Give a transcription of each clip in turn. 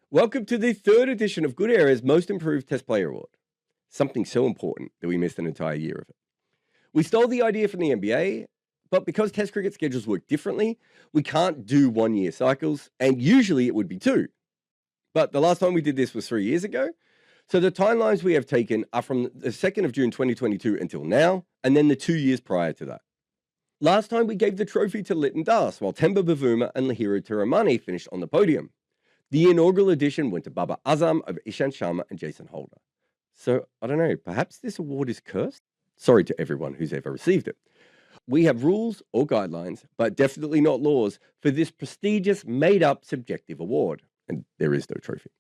Welcome to the third edition of Good Area's Most Improved Test Player Award. Something so important that we missed an entire year of it. We stole the idea from the NBA, but because Test cricket schedules work differently, we can't do 1 year cycles, and usually it would be two. But the last time we did this was 3 years ago, so the timelines we have taken are from the 2nd of June 2022 until now, and then the 2 years prior to that. Last time we gave the trophy to Litton Das, while Temba, Bavuma and Lahira Tiramani finished on the podium. The inaugural edition went to Babar Azam over Ishant Sharma and Jason Holder. So, I don't know, perhaps this award is cursed? Sorry to everyone who's ever received it. We have rules or guidelines, but definitely not laws, for this prestigious, made-up, subjective award. And there is no trophy.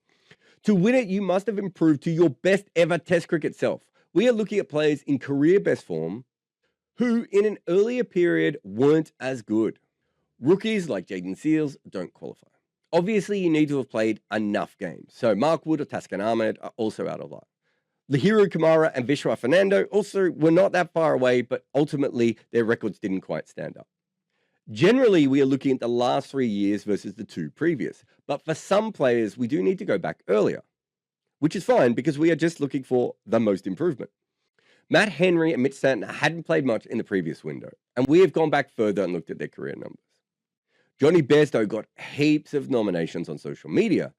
To win it, you must have improved to your best ever Test cricket self. We are looking at players in career best form who, in an earlier period, weren't as good. Rookies like Jaden Seals don't qualify. Obviously, you need to have played enough games, so Mark Wood or Taskin Ahmed are also out of line. Lahiro Kumara and Vishwa Fernando also were not that far away, but ultimately their records didn't quite stand up. Generally, we are looking at the last 3 years versus the two previous, but for some players, we do need to go back earlier, which is fine because we are just looking for the most improvement. Matt Henry and Mitch Santner hadn't played much in the previous window, and we have gone back further and looked at their career numbers. Johnny Bairstow got heaps of nominations on social media,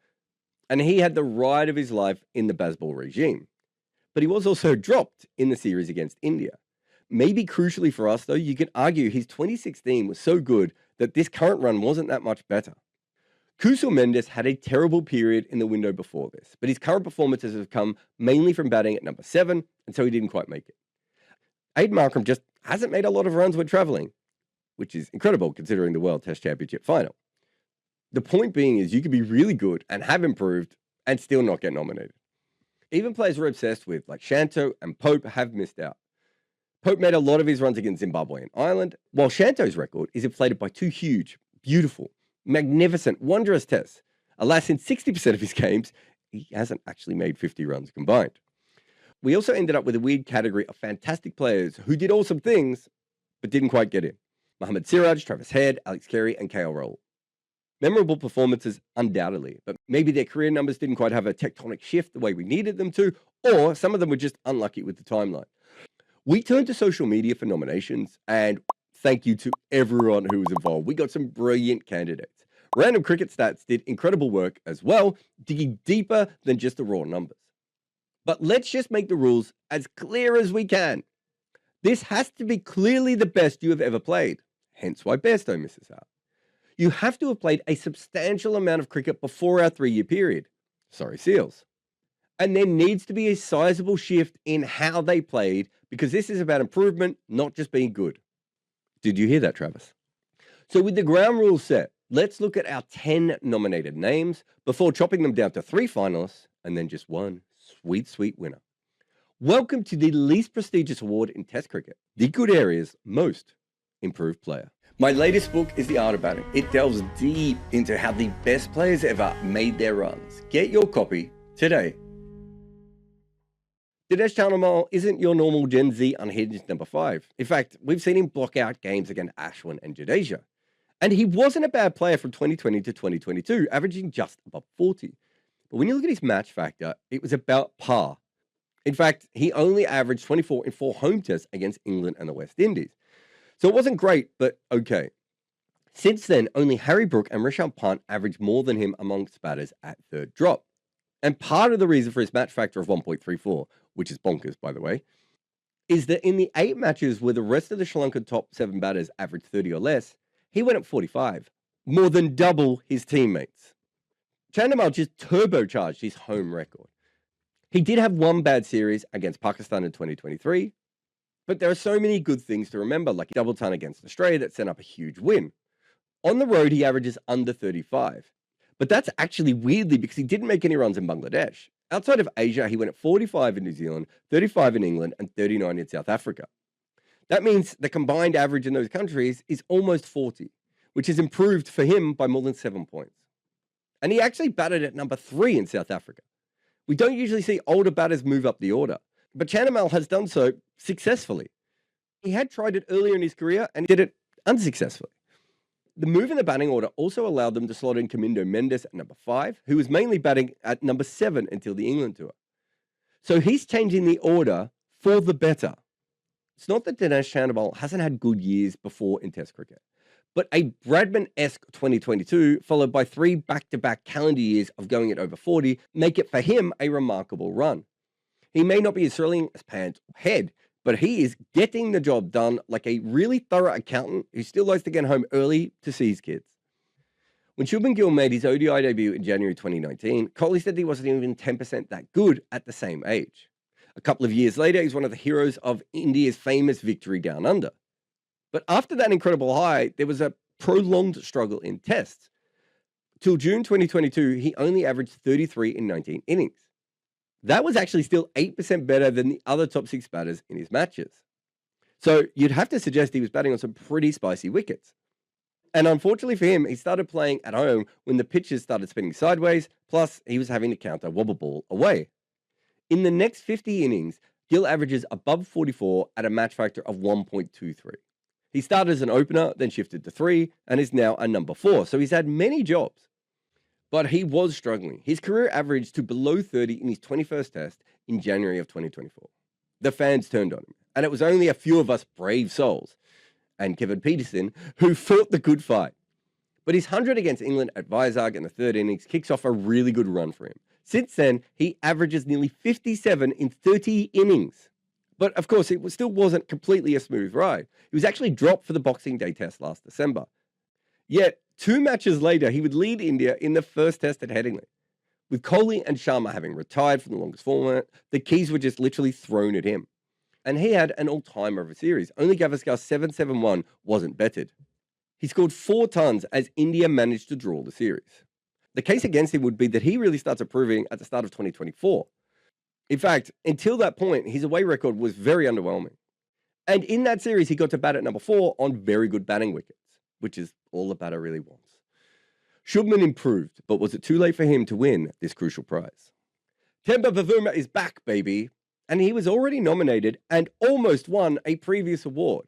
and he had the ride of his life in the Bazball regime. But he was also dropped in the series against India. Maybe crucially for us, though, you could argue his 2016 was so good that this current run wasn't that much better. Kusal Mendes had a terrible period in the window before this, but his current performances have come mainly from batting at number 7, and so he didn't quite make it. Aiden Markram just hasn't made a lot of runs when travelling, which is incredible considering the World Test Championship final. The point being is you could be really good and have improved and still not get nominated. Even players we're obsessed with, like Shanto and Pope, have missed out. Pope made a lot of his runs against Zimbabwe and Ireland, while Shanto's record is inflated by 2 huge, beautiful, magnificent, wondrous tests. Alas, in 60% of his games, he hasn't actually made 50 runs combined. We also ended up with a weird category of fantastic players who did awesome things, but didn't quite get in. Mohammad Siraj, Travis Head, Alex Carey, and KL Rahul. Memorable performances, undoubtedly, but maybe their career numbers didn't quite have a tectonic shift the way we needed them to, or some of them were just unlucky with the timeline. We turned to social media for nominations, and thank you to everyone who was involved. We got some brilliant candidates. Random Cricket Stats did incredible work as well, digging deeper than just the raw numbers. But let's just make the rules as clear as we can. This has to be clearly the best you have ever played, hence why Bairstow misses out. You have to have played a substantial amount of cricket before our 3 year period. Sorry, Seals. And there needs to be a sizable shift in how they played because this is about improvement, not just being good. Did you hear that, Travis? So with the ground rules set, let's look at our 10 nominated names before chopping them down to 3 finalists and then just one sweet, sweet winner. Welcome to the least prestigious award in Test cricket, the Good Area's Most Improved Player. My latest book is The Art of Batting. It delves deep into how the best players ever made their runs. Get your copy today. Dinesh Chandimal isn't your normal Gen Z unhinged number 5. In fact, we've seen him block out games against Ashwin and Jadeja. And he wasn't a bad player from 2020 to 2022, averaging just above 40. But when you look at his match factor, it was about par. In fact, he only averaged 24 in 4 home tests against England and the West Indies. So it wasn't great, but okay. Since then, only Harry Brook and Rishabh Pant averaged more than him amongst batters at third drop. And part of the reason for his match factor of 1.34, which is bonkers, by the way, is that in the 8 matches where the rest of the Sri Lankan top 7 batters averaged 30 or less, he went at 45, more than double his teammates. Chandimal just turbocharged his home record. He did have one bad series against Pakistan in 2023, but there are so many good things to remember, like a double ton against Australia that sent up a huge win. On the road, he averages under 35. But that's actually weirdly because he didn't make any runs in Bangladesh. Outside of Asia, he went at 45 in New Zealand, 35 in England, and 39 in South Africa. That means the combined average in those countries is almost 40, which has improved for him by more than 7 points. And he actually batted at number 3 in South Africa. We don't usually see older batters move up the order, but Chandimal has done so successfully. He had tried it earlier in his career and did it unsuccessfully. The move in the batting order also allowed them to slot in Kamindo Mendes at number 5, who was mainly batting at number 7 until the England tour. So he's changing the order for the better. It's not that Dinesh Chandimal hasn't had good years before in Test cricket, but a Bradman-esque 2022, followed by 3 back-to-back calendar years of going at over 40, make it for him a remarkable run. He may not be as thrilling as Pant or Head, but he is getting the job done like a really thorough accountant who still likes to get home early to see his kids. When Shubman Gill made his ODI debut in January 2019, Kohli said he wasn't even 10% that good at the same age. A couple of years later, he's one of the heroes of India's famous victory down under. But after that incredible high, there was a prolonged struggle in tests. Till June 2022, he only averaged 33 in 19 innings. That was actually still 8% better than the other top 6 batters in his matches. So you'd have to suggest he was batting on some pretty spicy wickets. And unfortunately for him, he started playing at home when the pitches started spinning sideways, plus he was having to counter wobble ball away. In the next 50 innings, Gill averages above 44 at a match factor of 1.23. He started as an opener, then shifted to 3, and is now a number 4, so he's had many jobs. But he was struggling. His career averaged to below 30 in his 21st test in January of 2024. The fans turned on him, and it was only a few of us brave souls, and Kevin Peterson, who fought the good fight. But his 100 against England at Vizag in the 3rd innings kicks off a really good run for him. Since then, he averages nearly 57 in 30 innings. But of course, it still wasn't completely a smooth ride. He was actually dropped for the Boxing Day test last December. Yet, 2 matches later, he would lead India in the first test at Headingley. With Kohli and Sharma having retired from the longest format, the keys were just literally thrown at him. And he had an all-timer of a series. Only Gavaskar 771 wasn't betted. He scored 4 tons as India managed to draw the series. The case against him would be that he really starts improving at the start of 2024. In fact, until that point, his away record was very underwhelming. And in that series, he got to bat at number 4 on very good batting wickets, which is all the batter really wants. Shubman improved, but was it too late for him to win this crucial prize? Temba Bavuma is back, baby, and he was already nominated and almost won a previous award.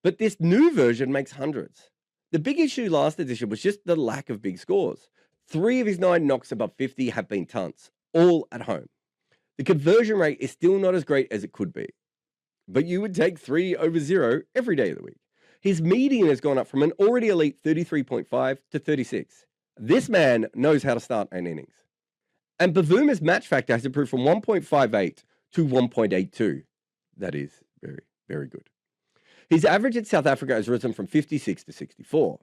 But this new version makes hundreds. The big issue last edition was just the lack of big scores. 3 of his 9 knocks above 50 have been tunts, all at home. The conversion rate is still not as great as it could be. But you would take 3 over 0 every day of the week. His median has gone up from an already elite 33.5 to 36. This man knows how to start an innings. And Bavuma's match factor has improved from 1.58 to 1.82. That is very, very good. His average in South Africa has risen from 56 to 64.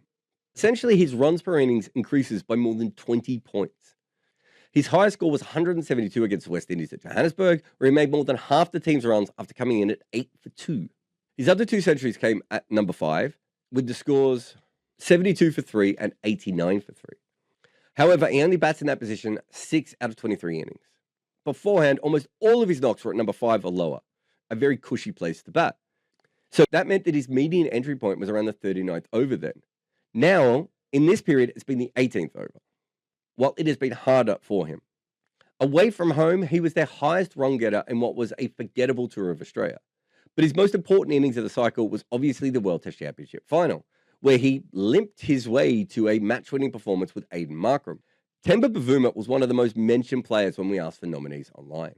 Essentially, his runs per innings increases by more than 20 points. His highest score was 172 against the West Indies at Johannesburg, where he made more than half the team's runs after coming in at 8 for 2. His other 2 centuries came at number 5, with the scores 72 for 3 and 89 for 3. However, he only bats in that position 6 out of 23 innings. Beforehand, almost all of his knocks were at number 5 or lower, a very cushy place to bat. So that meant that his median entry point was around the 39th over then. Now, in this period, it's been the 18th over. Well, it has been harder for him. Away from home, he was their highest run getter in what was a forgettable tour of Australia. But his most important innings of the cycle was obviously the World Test Championship final, where he limped his way to a match-winning performance with Aiden Markram. Temba Bavuma was one of the most mentioned players when we asked for nominees online.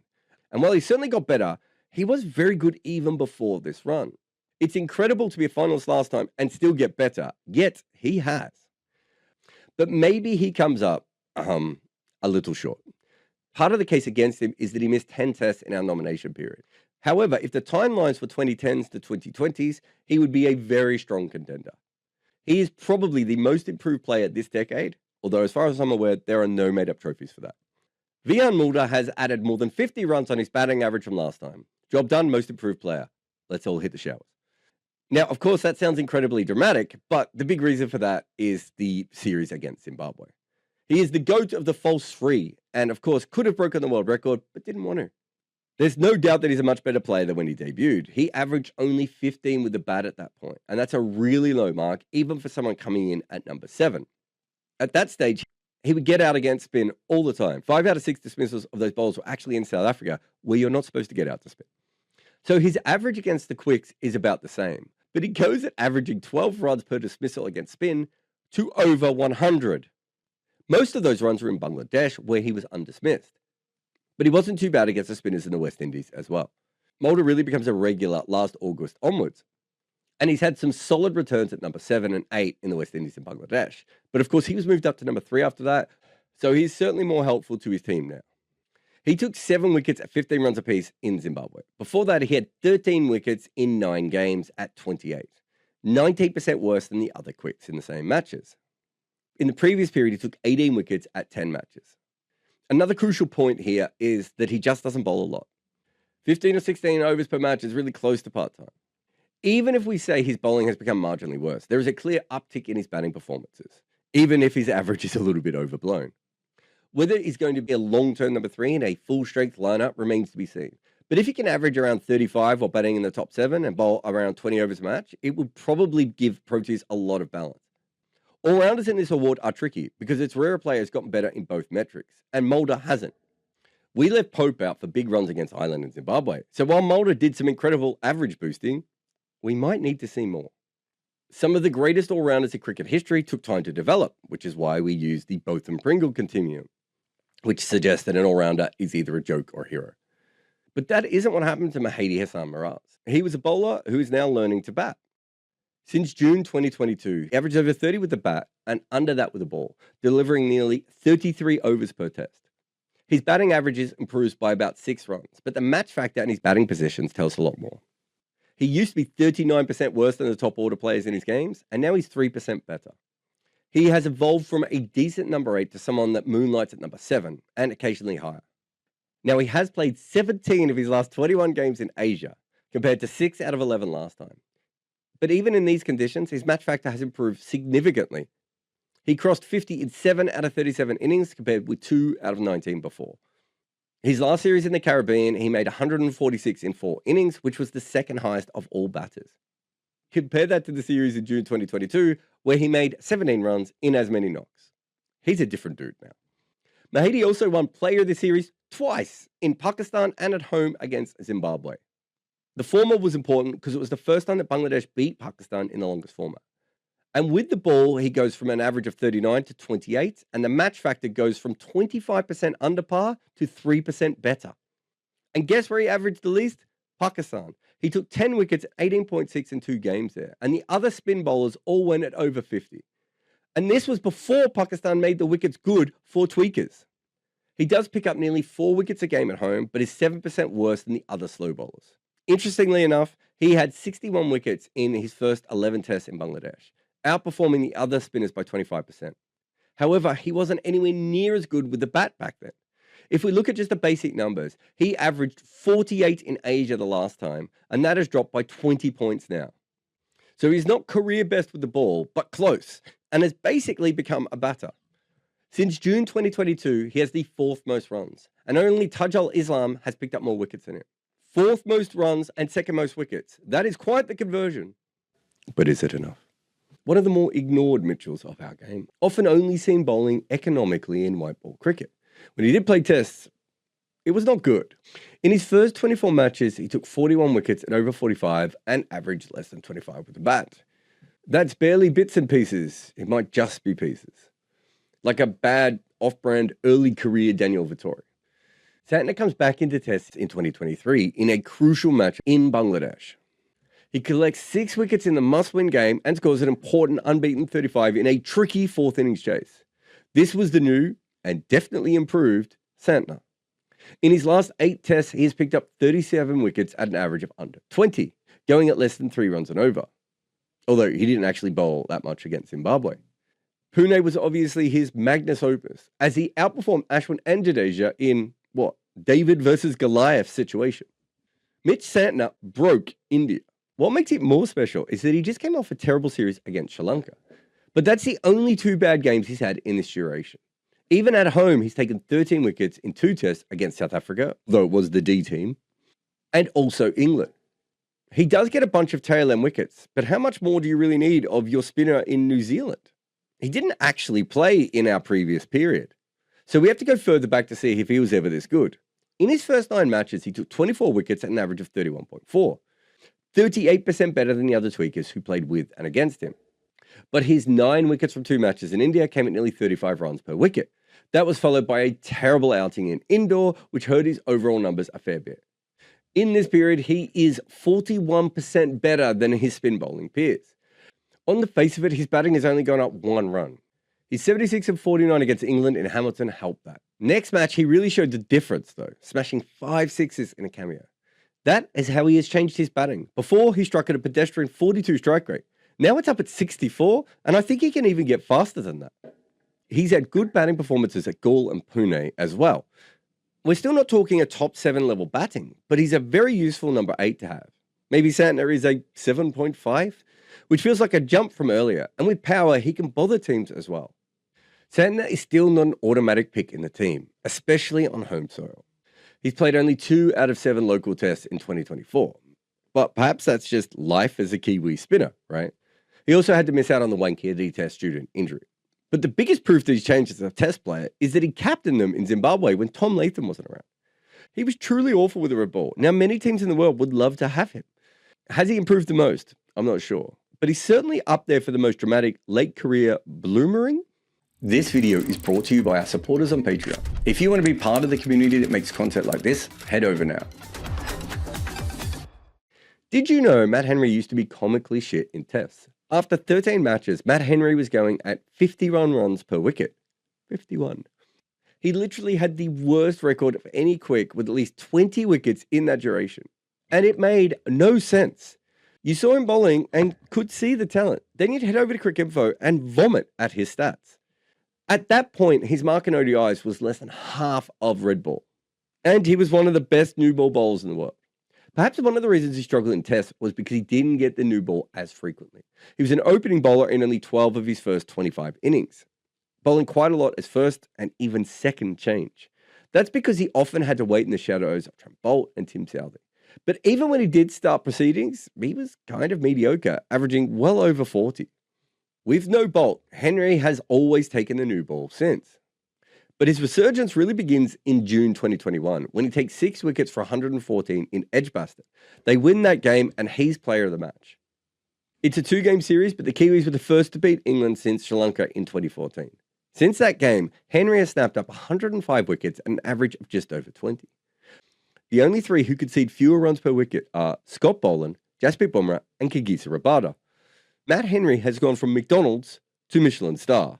And while he certainly got better, he was very good even before this run. It's incredible to be a finalist last time and still get better, yet he has. But maybe he comes up a little short. Part of the case against him is that he missed 10 tests in our nomination period. However, if the timelines for 2010s to 2020s, he would be a very strong contender. He is probably the most improved player this decade, although as far as I'm aware, there are no made-up trophies for that. Wiaan Mulder has added more than 50 runs on his batting average from last time. Job done, most improved player. Let's all hit the showers. Now, of course, that sounds incredibly dramatic, but the big reason for that is the series against Zimbabwe. He is the GOAT of the false 3, and of course could have broken the world record, but didn't want to. There's no doubt that he's a much better player than when he debuted. He averaged only 15 with the bat at that point, and that's a really low mark, even for someone coming in at number 7. At that stage, he would get out against spin all the time. 5 out of 6 dismissals of those bowls were actually in South Africa, where you're not supposed to get out to spin. So his average against the quicks is about the same, but he goes at averaging 12 runs per dismissal against spin to over 100. Most of those runs were in Bangladesh, where he was undismissed. But he wasn't too bad against the spinners in the West Indies as well. Mulder really becomes a regular last August onwards. And he's had some solid returns at number 7 and 8 in the West Indies and Bangladesh. But of course, he was moved up to number 3 after that, so he's certainly more helpful to his team now. He took 7 wickets at 15 runs apiece in Zimbabwe. Before that, he had 13 wickets in 9 games at 28. 19% worse than the other quicks in the same matches. In the previous period, he took 18 wickets at 10 matches. Another crucial point here is that he just doesn't bowl a lot. 15 or 16 overs per match is really close to part-time. Even if we say his bowling has become marginally worse, there is a clear uptick in his batting performances, even if his average is a little bit overblown. Whether he's going to be a long-term number 3 in a full-strength lineup remains to be seen. But if he can average around 35 while batting in the top 7 and bowl around 20 overs a match, it would probably give Proteas a lot of balance. All-rounders in this award are tricky because it's rare a player has gotten better in both metrics, and Mulder hasn't. We left Pope out for big runs against Ireland and Zimbabwe, so while Mulder did some incredible average boosting, we might need to see more. Some of the greatest all-rounders in cricket history took time to develop, which is why we use the Botham-Pringle continuum, which suggests that an all-rounder is either a joke or a hero. But that isn't what happened to Mehidy Hasan Miraz. He was a bowler who is now learning to bat. Since June 2022, he averaged over 30 with the bat and under that with the ball, delivering nearly 33 overs per test. His batting averages improves by about 6 runs, but the match factor in his batting positions tells a lot more. He used to be 39% worse than the top order players in his games, and now he's 3% better. He has evolved from a decent number 8 to someone that moonlights at number 7, and occasionally higher. Now, he has played 17 of his last 21 games in Asia, compared to 6 out of 11 last time. But even in these conditions, his match factor has improved significantly. He crossed 50 in 7 out of 37 innings, compared with 2 out of 19 before. His last series in the Caribbean, he made 146 in 4 innings, which was the second highest of all batters. Compare that to the series in June 2022, where he made 17 runs in as many knocks. He's a different dude now. Mehidy also won Player of the Series twice, in Pakistan and at home against Zimbabwe. The former was important because it was the first time that Bangladesh beat Pakistan in the longest format. And with the ball, he goes from an average of 39 to 28, and the match factor goes from 25% under par to 3% better. And guess where he averaged the least? Pakistan. He took 10 wickets at 18.6 in 2 games there, and the other spin bowlers all went at over 50. And this was before Pakistan made the wickets good for tweakers. He does pick up nearly 4 wickets a game at home, but is 7% worse than the other slow bowlers. Interestingly enough, he had 61 wickets in his first 11 tests in Bangladesh, outperforming the other spinners by 25%. However, he wasn't anywhere near as good with the bat back then. If we look at just the basic numbers, he averaged 48 in Asia the last time, and that has dropped by 20 points now. So he's not career best with the ball, but close, and has basically become a batter. Since June 2022, he has the 4th most runs, and only Taj al-Islam has picked up more wickets than him. 4th most runs and 2nd most wickets. That is quite the conversion. But is it enough? One of the more ignored Mitchells of our game, often only seen bowling economically in white ball cricket. When he did play tests, it was not good. In his first 24 matches, he took 41 wickets at over 45 and averaged less than 25 with the bat. That's barely bits and pieces. It might just be pieces. Like a bad, off-brand, early career Daniel Vettori. Santner comes back into tests in 2023 in a crucial match in Bangladesh. He collects 6 wickets in the must-win game and scores an important unbeaten 35 in a tricky 4th innings chase. This was the new, and definitely improved, Santner. In his last 8 tests, he has picked up 37 wickets at an average of under 20, going at less than 3 runs and over. Although he didn't actually bowl that much against Zimbabwe. Pune was obviously his magnus opus, as he outperformed Ashwin and Jadeja in, David versus Goliath situation. Mitch Santner broke India. What makes it more special is that he just came off a terrible series against Sri Lanka. But that's the only 2 bad games he's had in this duration. Even at home, he's taken 13 wickets in 2 tests against South Africa, though it was the D team, and also England. He does get a bunch of tail end wickets, but how much more do you really need of your spinner in New Zealand? He didn't actually play in our previous period. So we have to go further back to see if he was ever this good. In his first 9 matches, he took 24 wickets at an average of 31.4. 38% better than the other tweakers who played with and against him. But his 9 wickets from 2 matches in India came at nearly 35 runs per wicket. That was followed by a terrible outing in Indore, which hurt his overall numbers a fair bit. In this period, he is 41% better than his spin bowling peers. On the face of it, his batting has only gone up 1 run. His 76 and 49 against England in Hamilton helped that. Next match, he really showed the difference though, smashing 5 sixes in a cameo. That is how he has changed his batting. Before, he struck at a pedestrian 42 strike rate. Now it's up at 64, and I think he can even get faster than that. He's had good batting performances at Gill and Pune as well. We're still not talking a top 7 level batting, but he's a very useful number 8 to have. Maybe Santner is a 7.5, which feels like a jump from earlier, and with power, he can bother teams as well. Santner is still not an automatic pick in the team, especially on home soil. He's played only 2 out of 7 local tests in 2024, but perhaps that's just life as a Kiwi spinner, right? He also had to miss out on the Wankhede test due to an injury. But the biggest proof that he's changed as a test player is that he captained them in Zimbabwe when Tom Latham wasn't around. He was truly awful with the red ball. Now, many teams in the world would love to have him. Has he improved the most? I'm not sure. But he's certainly up there for the most dramatic late career bloomering. This video is brought to you by our supporters on Patreon. If you want to be part of the community that makes content like this, head over now. Did you know Matt Henry used to be comically shit in tests? After 13 matches, Matt Henry was going at 51 runs per wicket. 51. He literally had the worst record of any quick with at least 20 wickets in that duration. And it made no sense. You saw him bowling and could see the talent. Then you'd head over to Cricinfo and vomit at his stats. At that point, his mark in ODIs was less than half of red ball. And he was one of the best new ball bowlers in the world. Perhaps one of the reasons he struggled in tests was because he didn't get the new ball as frequently. He was an opening bowler in only 12 of his first 25 innings, bowling quite a lot as first and even second change. That's because he often had to wait in the shadows of Trent Boult and Tim Southee. But even when he did start proceedings, he was kind of mediocre, averaging well over 40. With no Boult, Henry has always taken the new ball since. But his resurgence really begins in June 2021, when he takes 6 wickets for 114 in Edgbaston. They win that game, and he's player of the match. It's a 2-game series, but the Kiwis were the first to beat England since Sri Lanka in 2014. Since that game, Henry has snapped up 105 wickets at an average of just over 20. The only 3 who concede fewer runs per wicket are Scott Boland, Jasprit Bumrah, and Kagiso Rabada. Matt Henry has gone from McDonald's to Michelin star.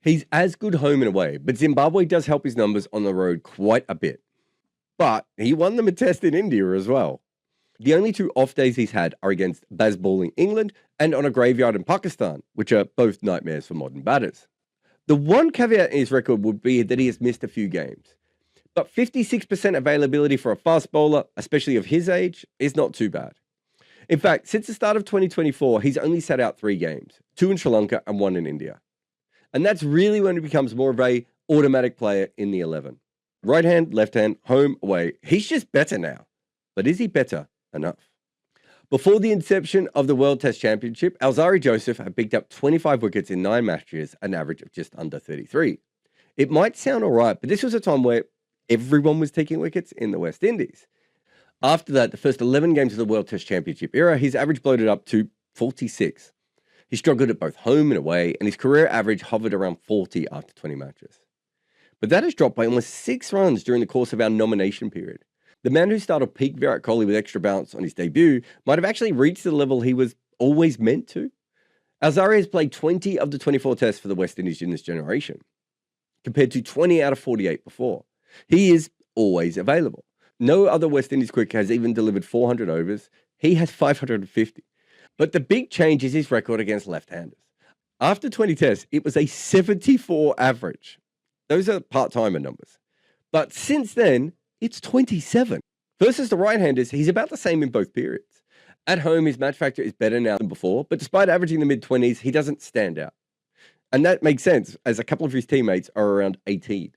He's as good home and away, but Zimbabwe does help his numbers on the road quite a bit. But he won them a test in India as well. The only 2 off days he's had are against Bazballing England and on a graveyard in Pakistan, which are both nightmares for modern batters. The one caveat in his record would be that he has missed a few games. But 56% availability for a fast bowler, especially of his age, is not too bad. In fact, since the start of 2024, he's only sat out 3 games, 2 in Sri Lanka and 1 in India. And that's really when he becomes more of a automatic player in the 11. Right hand, left hand, home, away. He's just better now. But is he better enough? Before the inception of the World Test Championship, Alzarri Joseph had picked up 25 wickets in 9 matches, an average of just under 33. It might sound all right, but this was a time where everyone was taking wickets in the West Indies. After that, the first 11 games of the World Test Championship era, his average bloated up to 46. He struggled at both home and away, and his career average hovered around 40 after 20 matches. But that has dropped by almost 6 runs during the course of our nomination period. The man who started peak Virat Kohli with extra bounce on his debut might have actually reached the level he was always meant to. Alzarri has played 20 of the 24 tests for the West Indies in this generation, compared to 20 out of 48 before. He is always available. No other West Indies quick has even delivered 400 overs. He has 550. But the big change is his record against left-handers. After 20 tests, it was a 74 average. Those are part-timer numbers. But since then, it's 27. Versus the right-handers, he's about the same in both periods. At home, his match factor is better now than before, but despite averaging the mid-20s, he doesn't stand out. And that makes sense, as a couple of his teammates are around 18.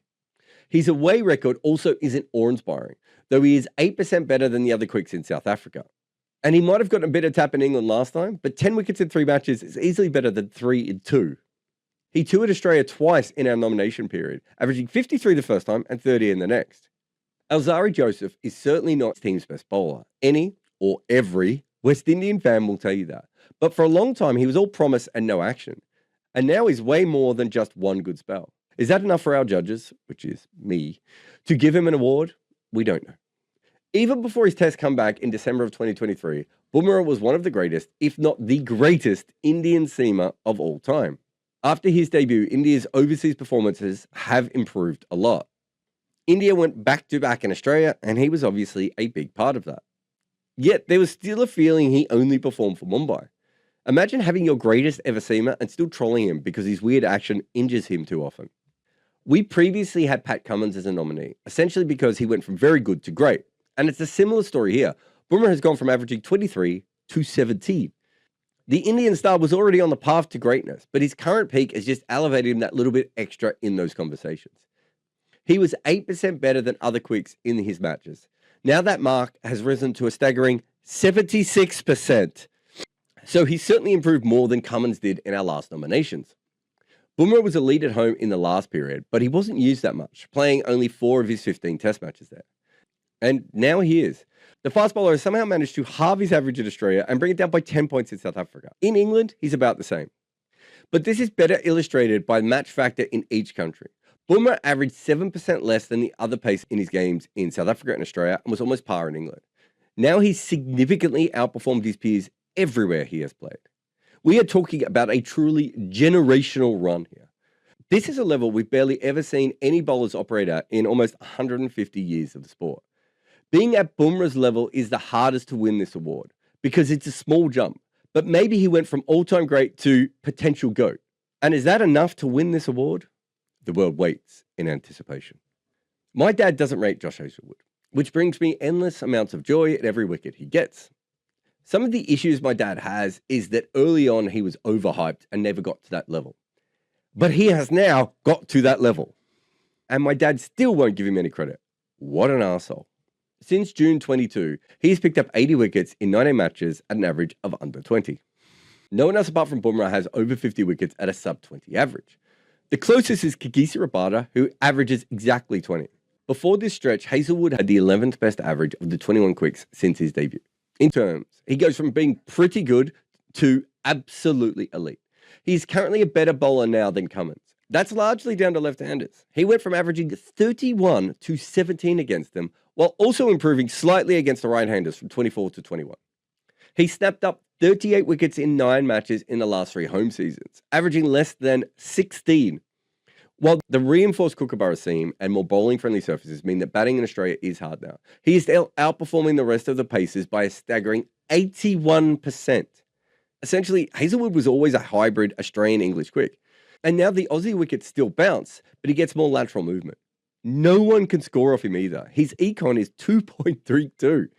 His away record also isn't awe-inspiring, though he is 8% better than the other quicks in South Africa. And he might have gotten a better tap in England last time, but 10 wickets in 3 matches is easily better than 3 in 2. He toured Australia twice in our nomination period, averaging 53 the first time and 30 in the next. Alzarri Joseph is certainly not his team's best bowler. Any or every West Indian fan will tell you that. But for a long time, he was all promise and no action. And now he's way more than just one good spell. Is that enough for our judges, which is me, to give him an award? We don't know. Even before his test comeback in December of 2023, Bumrah was one of the greatest, if not the greatest, Indian seamer of all time. After his debut, India's overseas performances have improved a lot. India went back-to-back in Australia, and he was obviously a big part of that. Yet, there was still a feeling he only performed for Mumbai. Imagine having your greatest ever seamer and still trolling him because his weird action injures him too often. We previously had Pat Cummins as a nominee, essentially because he went from very good to great. And it's a similar story here. Bumrah has gone from averaging 23 to 17. The Indian star was already on the path to greatness, but his current peak has just elevated him that little bit extra in those conversations. He was 8% better than other quicks in his matches. Now that mark has risen to a staggering 76%. So he's certainly improved more than Cummins did in our last nominations. Bumrah was a lead at home in the last period, but he wasn't used that much, playing only 4 of his 15 test matches there. And now he is. The fast bowler has somehow managed to halve his average in Australia and bring it down by 10 points in South Africa. In England, he's about the same. But this is better illustrated by match factor in each country. Bumrah averaged 7% less than the other pace in his games in South Africa and Australia and was almost par in England. Now he's significantly outperformed his peers everywhere he has played. We are talking about a truly generational run here. This is a level we've barely ever seen any bowlers operate at in almost 150 years of the sport. Being at Bumrah's level is the hardest to win this award because it's a small jump, but maybe he went from all-time great to potential GOAT. And is that enough to win this award? The world waits in anticipation. My dad doesn't rate Josh Hazlewood, which brings me endless amounts of joy at every wicket he gets. Some of the issues my dad has is that early on he was overhyped and never got to that level. But he has now got to that level. And my dad still won't give him any credit. What an arsehole. Since June 22, he's picked up 80 wickets in 19 matches at an average of under 20. No one else apart from Bumrah has over 50 wickets at a sub-20 average. The closest is Kagisa Rabada, who averages exactly 20. Before this stretch, Hazlewood had the 11th best average of the 21 quicks since his debut. In terms, he goes from being pretty good to absolutely elite. He's currently a better bowler now than Cummins. That's largely down to left-handers. He went from averaging 31 to 17 against them, while also improving slightly against the right-handers from 24 to 21. He snapped up 38 wickets in 9 matches in the last 3 home seasons, averaging less than 16. While the reinforced Kookaburra seam and more bowling-friendly surfaces mean that batting in Australia is hard now, he is outperforming the rest of the pacers by a staggering 81%. Essentially, Hazlewood was always a hybrid Australian-English quick. And now the Aussie wickets still bounce, but he gets more lateral movement. No one can score off him either. His econ is 2.32.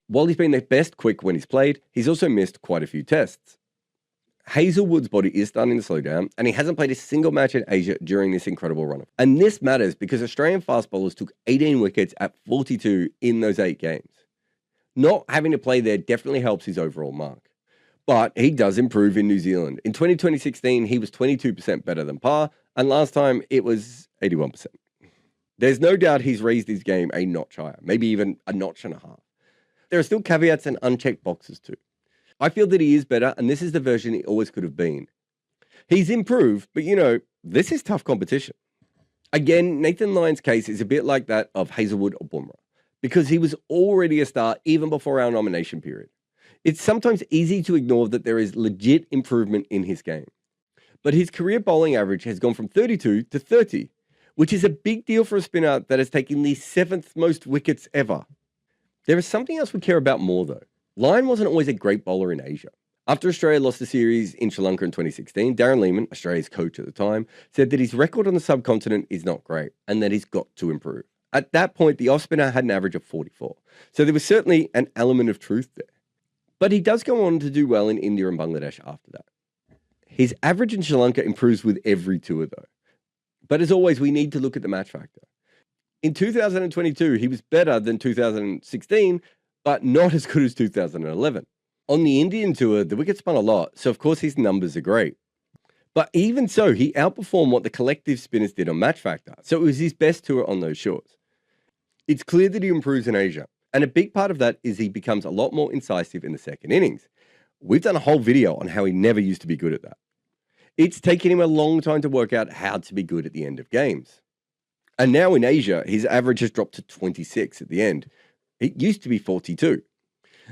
While he's been the best quick when he's played, he's also missed quite a few tests. Hazlewood's body is starting to slow down, and he hasn't played a single match in Asia during this incredible run. And this matters because Australian fast bowlers took 18 wickets at 42 in those 8 games. Not having to play there definitely helps his overall mark. But he does improve in New Zealand. In 2016, he was 22% better than par, and last time it was 81%. There's no doubt he's raised his game a notch higher, maybe even a notch and a half. There are still caveats and unchecked boxes too. I feel that he is better, and this is the version he always could have been. He's improved, but this is tough competition. Again, Nathan Lyon's case is a bit like that of Hazlewood or Bumrah, because he was already a star even before our nomination period. It's sometimes easy to ignore that there is legit improvement in his game. But his career bowling average has gone from 32 to 30, which is a big deal for a spinner that has taken the 7th most wickets ever. There is something else we care about more though. Lyon wasn't always a great bowler in Asia. After Australia lost the series in Sri Lanka in 2016, Darren Lehmann, Australia's coach at the time, said that his record on the subcontinent is not great and that he's got to improve. At that point, the off-spinner had an average of 44. So there was certainly an element of truth there. But he does go on to do well in India and Bangladesh after that. His average in Sri Lanka improves with every tour though. But as always, we need to look at the match factor. In 2022, he was better than 2016, but not as good as 2011. On the Indian tour, the wicket spun a lot, so of course his numbers are great. But even so, he outperformed what the collective spinners did on match factor, so it was his best tour on those shores. It's clear that he improves in Asia, and a big part of that is he becomes a lot more incisive in the second innings. We've done a whole video on how he never used to be good at that. It's taken him a long time to work out how to be good at the end of games. And now in Asia, his average has dropped to 26 at the end. It used to be 42.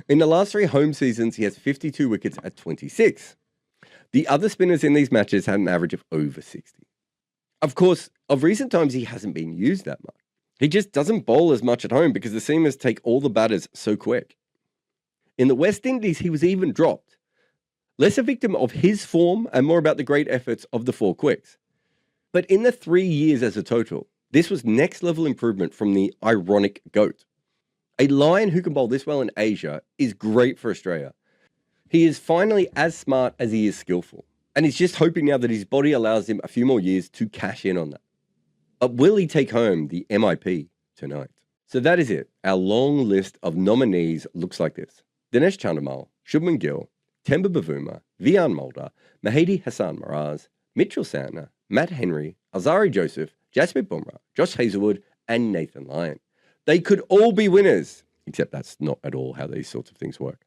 In the last 3 home seasons, he has 52 wickets at 26. The other spinners in these matches had an average of over 60. Of course, of recent times, he hasn't been used that much. He just doesn't bowl as much at home because the seamers take all the batters so quick. In the West Indies, he was even dropped. Less a victim of his form and more about the great efforts of the 4 quicks. But in the 3 years as a total, this was next level improvement from the ironic GOAT. A Lion who can bowl this well in Asia is great for Australia. He is finally as smart as he is skillful, and he's just hoping now that his body allows him a few more years to cash in on that. But will he take home the MIP tonight? So that is it. Our long list of nominees looks like this. Dinesh Chandimal, Shubman Gill, Temba Bavuma, Wiaan Mulder, Mehidy Hasan Miraz, Mitchell Santner, Matt Henry, Alzarri Joseph, Jasprit Bumrah, Josh Hazlewood, and Nathan Lyon. They could all be winners, except that's not at all how these sorts of things work.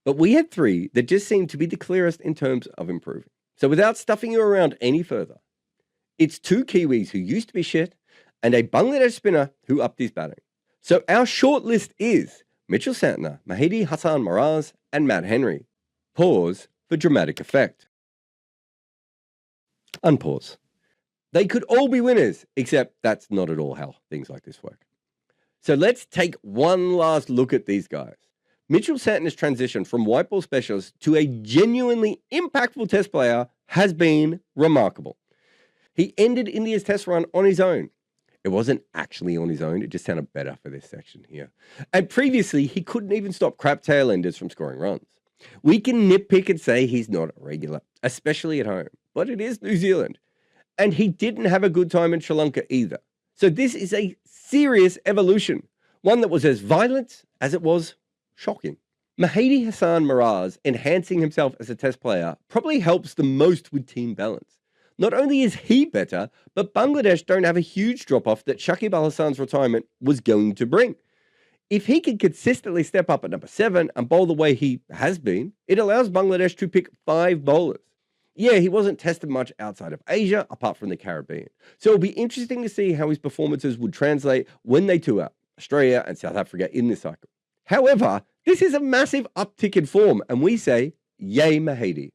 But we had 3 that just seemed to be the clearest in terms of improving. So without stuffing you around any further, it's 2 Kiwis who used to be shit and a Bangladesh spinner who upped his batting. So our short list is Mitchell Santner, Mehidy Hasan Miraz, and Matt Henry. Pause for dramatic effect. Unpause. They could all be winners, except that's not at all how things like this work. So let's take one last look at these guys. Mitchell Santner's transition from white ball specialist to a genuinely impactful test player has been remarkable. He ended India's test run on his own. It wasn't actually on his own, it just sounded better for this section here. And previously, he couldn't even stop crap tail-enders from scoring runs. We can nitpick and say he's not a regular, especially at home, but it is New Zealand. And he didn't have a good time in Sri Lanka either. So this is a serious evolution, one that was as violent as it was shocking. Mehidy Hasan Miraz enhancing himself as a test player probably helps the most with team balance. Not only is he better, but Bangladesh don't have a huge drop-off that Shakib Al Hasan's retirement was going to bring. If he can consistently step up at number 7 and bowl the way he has been, it allows Bangladesh to pick 5 bowlers. Yeah, he wasn't tested much outside of Asia, apart from the Caribbean. So it'll be interesting to see how his performances would translate when they tour out Australia and South Africa in this cycle. However, this is a massive uptick in form, and we say, yay Mehidy.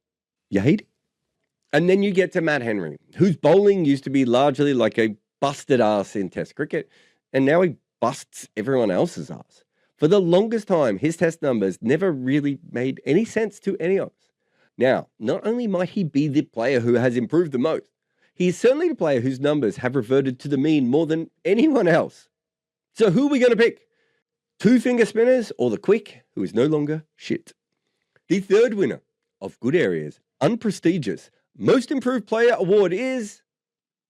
Yahidi? And then you get to Matt Henry, whose bowling used to be largely like a busted ass in Test cricket, and now he busts everyone else's ass. For the longest time, his test numbers never really made any sense to any of us. Now, not only might he be the player who has improved the most, he is certainly the player whose numbers have reverted to the mean more than anyone else. So who are we going to pick? 2-finger spinners or the quick, who is no longer shit? The third winner of Good Areas, unprestigious, Most Improved Player award is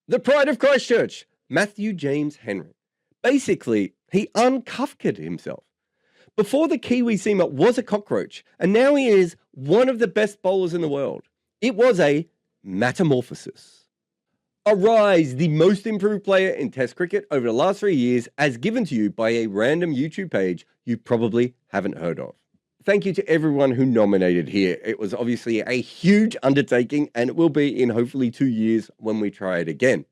the Pride of Christchurch, Matthew James Henry. Basically, he unkafkaed himself. Before the Kiwi seamer was a cockroach, and now he is one of the best bowlers in the world. It was a metamorphosis. Arise, the most improved player in Test cricket over the last 3 years, as given to you by a random YouTube page you probably haven't heard of. Thank you to everyone who nominated here. It was obviously a huge undertaking, and it will be in hopefully 2 years when we try it again.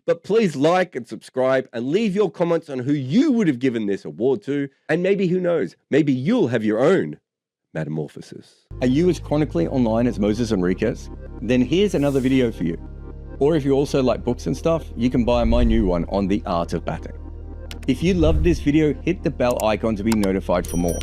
But please like and subscribe and leave your comments on who you would have given this award to. And maybe, who knows, maybe you'll have your own metamorphosis. Are you as chronically online as Moses Enriquez? Then here's another video for you. Or if you also like books and stuff, you can buy my new one on the art of batting. If you loved this video, hit the bell icon to be notified for more.